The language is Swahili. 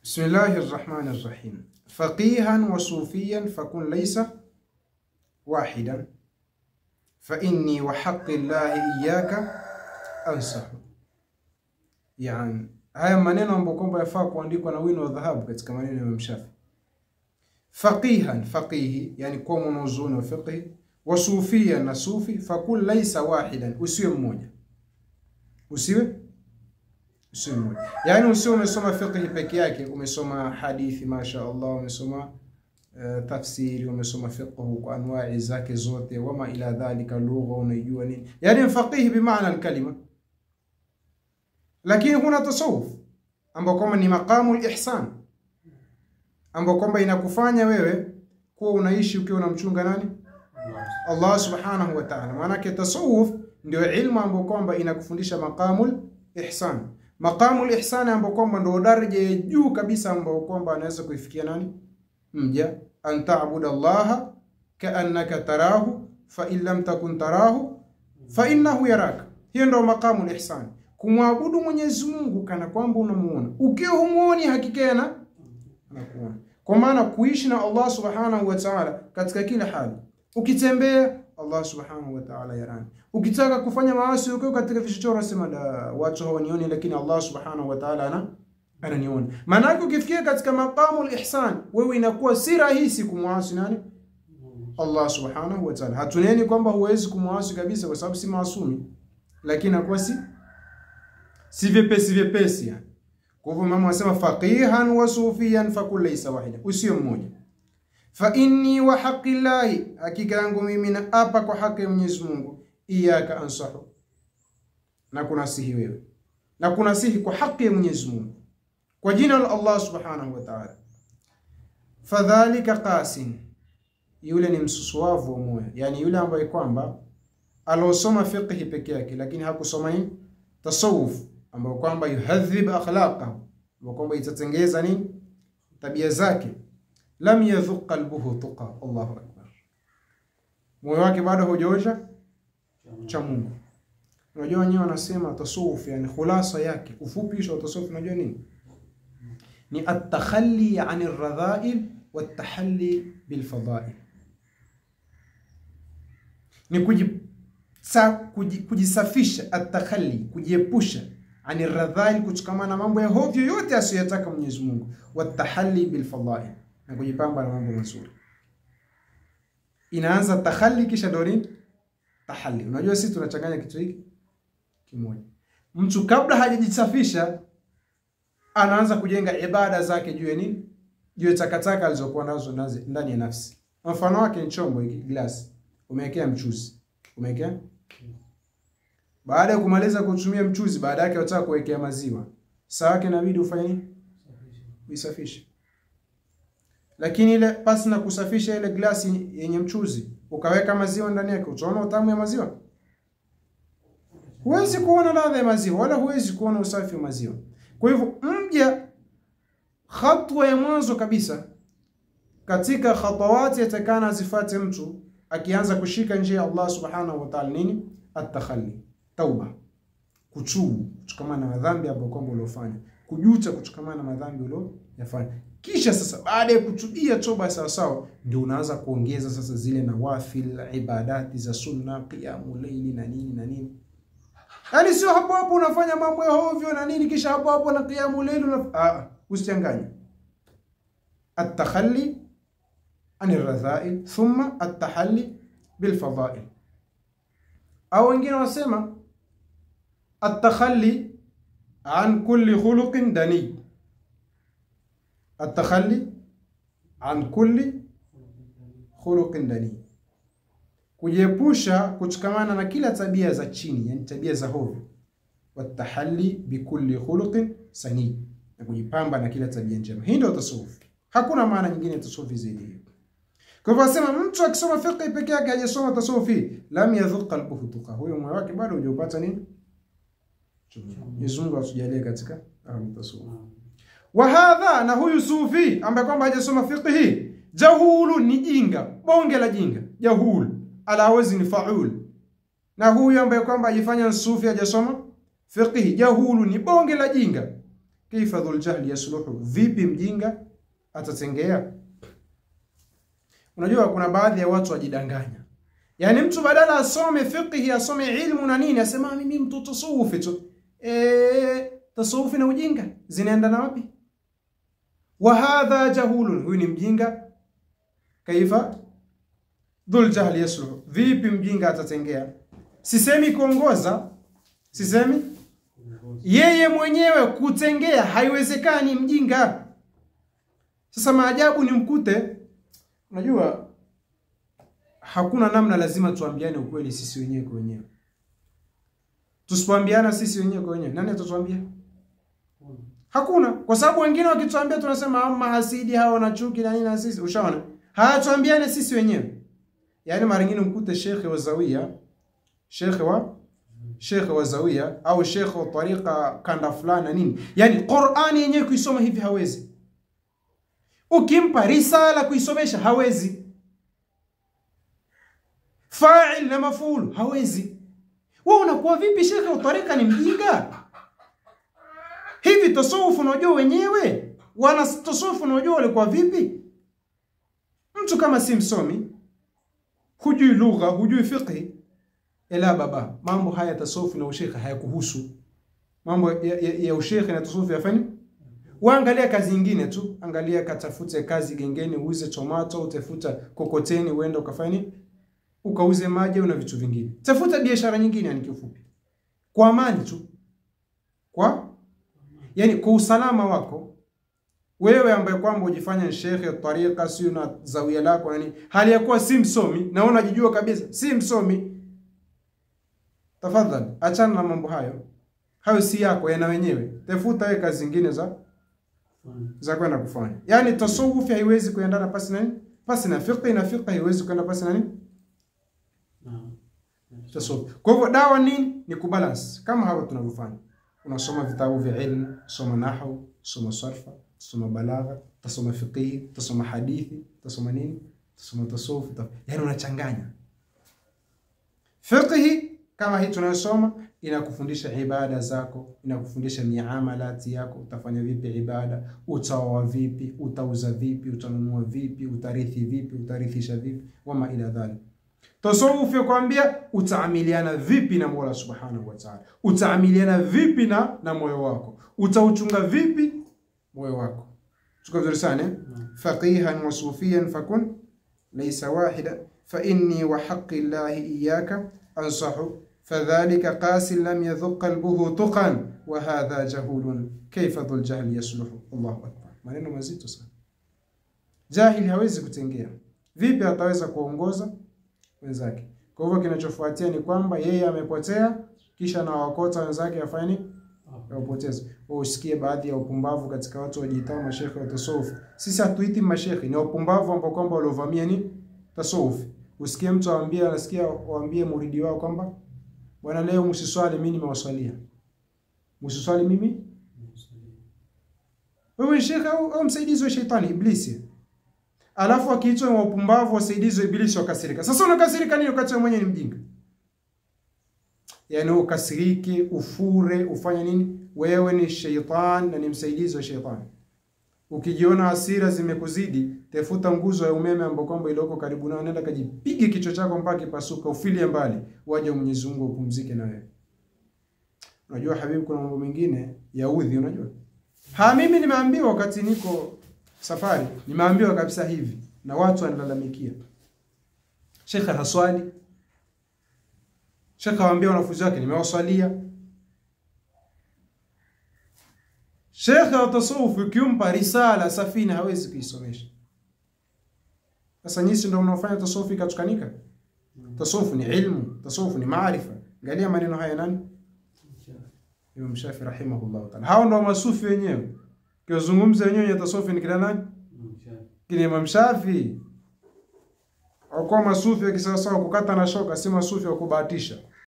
بسم الله الرحمن الرحيم. فقيها وصوفيا فكن ليس واحدا فإني وحق الله إياك أنصح. Yani haya maneno ambayo kwamba yafaa kuandikwa na wino wa dhahabu katika maneno ya Imam Shafi. Faqihan, faqihi yani kwa mwanazuoni wa fiqh, wa sufiyan na sufi, fakul laysa wahidan, usiwe mmoja. Usiwe mmoja. Yani usiwe umesoma fiqh peke yake, umesoma hadithi mashaallah, umesoma tafsiri, umesoma fiqh kwa anwaa zake zote, wama ila dhalika, lugha unajua nini. Yani faqih bi maana al-kalima. Lakini huna tasawuf ambao kwamba ni maqamu al-ihsan, ambao kwamba inakufanya wewe kuwa unaishi ukiwa unamchunga nani? Allah subhanahu wa ta'ala. Maana yake tasawuf ndio ilmu ambao kwamba inakufundisha maqamu al-ihsan. Maqamu al-ihsan ambao kwamba ndio daraja ya juu kabisa ambao kwamba anaweza kuifikia nani? Mja, an ta'budu Allah ka'annaka tarahu fa in lam takun tarahu fa innahu yaraka. Hiyo ndio maqamu al-ihsan. Kumwabudu Mwenyezi Mungu kana kwamba unamuona. Ukiwa humuoni hakika anakuona. Kwa maana kuishi na Allah subhanahu wa ta'ala katika kila hali. Ukitembea Allah subhanahu wa ta'ala yarani. Ukitaka kufanya maasi ukiwa katika vichochoro sema da watu hawanioni, lakini Allah subhanahu wa ta'ala ananiona. Maana yake ukifikia katika maqamu al-ihsan, wewe inakuwa si rahisi kumwasi nani? Allah subhanahu wa ta'ala. Hatuneni kwamba huwezi kumwasi kabisa kwa sababu si maasumi, lakini inakuwa si vyepesi yani. Kwa hivyo mama anasema faqihan wa sufiyan fakul laysa wahida, usiyo mmoja. Fa inni wa haqqillahi, hakika yangu mimi na apa kwa haki ya Mwenyezi Mungu, iyaka ansahu, na kunasihi wewe, na kunasihi kwa haki ya Mwenyezi Mungu kwa jina la Allah subhanahu wa ta'ala. Fadhalika qasin, yule ni msusuavu wa moyo, yani yule ambaye kwamba alosoma fiqh peke yake lakini hakusoma tasawuf, ambao kwamba yuhadhib akhlaqahu, ambao kwamba itatengeza nini tabia zake. Lam yadhuq qalbuhu tuqa, Allahu akbar, moyo wake bado hujaosha cha Mungu. Unajua wenyewe wanasema tasawuf yani khulasa yake, ufupi wa tasawuf unajua nini? Ni at-takhalli 'ani ar-radha'il wat-tahalli bil-fadha'il. Ni kujisafisha, at-takhalli, kujiepusha, ani radhail, kutokamana na mambo ya hovyo yote asiyotaka Mwenyezi Mungu, wat-tahalli bil-fadha'il, na kujipamba na mambo mazuri. Inaanza takhalli kisha ndio tahalli. Unajua sisi tunachanganya kitu hiki kimoja. Mtu kabla hajajisafisha anaanza kujenga ibada zake juu ya nini? Juu ya takataka alizokuwa nazo ndani ya nafsi. Mfano wake ni chombo hiki, glasi. Umewekea mchuzi. Umewekea? Baada ya kumaliza kutumia mchuzi, baada yake unataka kuwekea maziwa. Sawa yake inabidi ufanye nini? Uisafishe. Lakini ile pasi na kusafisha ile glasi yenye mchuzi, ukaweka maziwa ndani yake, utaona utamu ya maziwa? Huwezi kuona ladha ya maziwa wala huwezi kuona usafi wa maziwa. Kwa hivyo mja, hatua ya mwanzo kabisa katika khatawati yatakana zifate mtu akianza kushika njia ya Allah subhanahu wa ta'ala nini? At-takhalli, tauba, kutubu kutokana na madhambi ambayo kwamba uliofanya, kujuta kutokana na madhambi uliyofanya. Kisha sasa baada ya kutubia toba sawa sawa, ndio unaanza kuongeza sasa zile nawafil, ibadati za sunna, qiyamul layli na nini. Yaani sio hapo unafanya mambo ya hovyo na nini kisha hapo na qiyamul layli usichanganye. At-takhalli ani radha'il thumma at-tahalli bil fadha'il. Au wengine wasema at-takhalli an kulli khuluqin dani. At-takhalli an kulli khuluqin dani, kujiepusha kutokamana na kila tabia za chini, yani tabia za hovyo. Wat-tahalli bi kulli khuluqin sani, na kujipamba na kila tabia njema. Hii ndio tasawuf. Hakuna maana nyingine ya tasawuf zaidi hiyo. Kwa hivyo asema mtu akisoma fiqh peke yake hajasoma tasawuf, lam yadhuq qalbuhu tuqa, huyo moyo wake bado hujapata nini? Mwenyezi Mungu atujalie katika tasawuf. Wa hadha, na huyu sufi ambaye kwamba hajasoma fiqh, jahulu, ni jinga, bonge la jinga, jahul ala wazni fa'ul. Na huyu ambaye kwamba ajifanya sufi hajasoma fiqh, jahulu, ni bonge la jinga, kaifa dhul jahli yasluhu, vipi mjinga atatengea? Unajua kuna baadhi ya watu wajidanganya. Yaani mtu badala asome fiqh, asome ilmu na nini, asema mimi mtu tasawufi tu. Tasawufi na ujinga zinaendana wapi? Wa hadha jahulun, huyu ni mjinga. Kaifa dhul jahli yasluhu, vipi mjinga atatengea? Sisemi kuongoza, sisemi yeye mwenyewe kutengea haiwezekani mjinga. Sasa maajabu ni mkute. Unajua hakuna namna, lazima tuambiane ukweli sisi wenyewe kwa wenyewe. Tusipoambiana sisi wenyewe kwa wenyewe, nani atatuambia? Hakuna. Kwa sababu wengine wakituambia tunasema amma hasidi hao na chuki na nini na sisi. Ushaona? Hatuambiane sisi wenyewe. Yaani mara nyingine mkute shekhe wa zawia, shekhe wa zawia au shekhe wa tariqa kanda fulani nini. Yaani Qur'ani yenyewe kuisoma hivi hawezi. Ukimpa risala kuisomesha hawezi. Fa'il na maf'ul hawezi. Wewe unakuwa vipi shekhe wa tariqa ni mjinga? Hivi tasawuf unajua wenyewe? Wana tasawuf unajua walikuwa vipi? Mtu kama si msomi, hujui lugha, hujui fiqh, ila baba, mambo haya tasawuf na ushekhe hayakuhusu. Mambo ya ushekhe na tasawuf yafanye. Waangalia kazi nyingine tu, angalia katafute kazi gengeni, uuze tomato, utafuta kokoteni uende ukafanye, ukauze maji na vitu vingine. Tafuta biashara nyingine, yani kifupi. Kwa amani tu. Yani kwa usalama wako. Wewe ambaye kwamba ujifanya shekhe tariqa sio na zawia lako nani, hali ya kuwa si msomi na unajijua kabisa si msomi, tafadhali achana na mambo hayo. Hayo si yako, yana wenyewe. Tafuta wewe kazi zingine za kwenda kufanya. Yani tasawuf haiwezi kuendana pasi nani? Pasi na fiqh, na fiqh haiwezi kwenda pasi nani? Tasawuf. Kwa hivyo dawa nini? Ni kubalance kama hapo tunavyofanya. Unasoma vitabu vya ilmu, soma nahwu, soma sarfa, soma balagha, tasoma fiqh, tasoma hadithi, tasoma nini? Tasoma tasawuf. Yaani unachanganya. Fiqh kama hii tunayosoma inakufundisha ibada zako, inakufundisha miamalati yako, utafanya vipi ibada, utaoa vipi, utauza vipi, utanunua vipi, utarithi vipi, utarithisha vipi, wama ila dhalik. Tasawuf yakwambia utaamiliana vipi na Mola Subhanahu wa Ta'ala. Utaamiliana vipi na moyo wako. Utauchunga vipi moyo wako. Tuko vizuri sana. Faqihan wa sufiyan fakun laysa wahida fa inni wa haqqi Allahi iyyaka ansahu fadhalika qasil lam yadhuq qalbuhu tuqan wa hadha jahulun kayfa dhul jahl yasluhu. Allahu akbar. Maneno mazito sana. Jahili hawezi kutengea. Vipi ataweza kuongoza wenzake? Kwa hivyo kinachofuatia ni kwamba yeye amepotea, kisha na wakota wenzake afanye wapoteze. Usikie baadhi ya upumbavu katika watu wajiita mashekhe wa tasawuf. Sisi hatuiti mashekhe, ni upumbavu ambao kwamba waliovamia ni tasawuf. Usikie mtu waambie muridi wao kwamba bwana, leo msiswali, mimi nimewaswalia. Msiswali mimi? Wewe shekhe au msaidizi wa shetani iblisi? Alafu akiitwa wa upumbavu wasaidizi wa ibilisi wakasirika. Sasa unakasirika nini wakati wewe mwenyewe ni mjinga? Yaani ukasiriki, ufure, ufanye nini? Wewe ni sheitan na ni msaidizi wa shetani. Ukijiona hasira zimekuzidi, tafuta nguzo ya umeme ambayo kwamba iliyoko karibu na, nenda kajipige kichwa chako mpaka kipasuka, ufilie mbali, waje Mwenyezi Mungu upumzike na wewe. Unajua habibi, kuna mambo mengine yaudhi, unajua? Mimi nimeambiwa wakati niko safari, nimeambiwa kabisa hivi na watu wanalalamikia. Shekhe haswali. Shekhe waambia wanafunzi wake nimewaswalia. Shekhe wa tasawuf ukimpa risala safina hawezi kuisomesha. Sasa nyinyi ndio mnaofanya tasawuf ikatukanika. Tasawuf ni ilmu, tasawuf ni maarifa. Angalia maneno haya nani? Imam Shafi rahimahullah ta'ala. Hao ndio masufi wenyewe. Kiozungumza wenyewe ya tasawuf ni kila nani? Kile Imam Shafi. Au kwa masufi ya kisasa kukata na shoka, si masufi wa kubahatisha.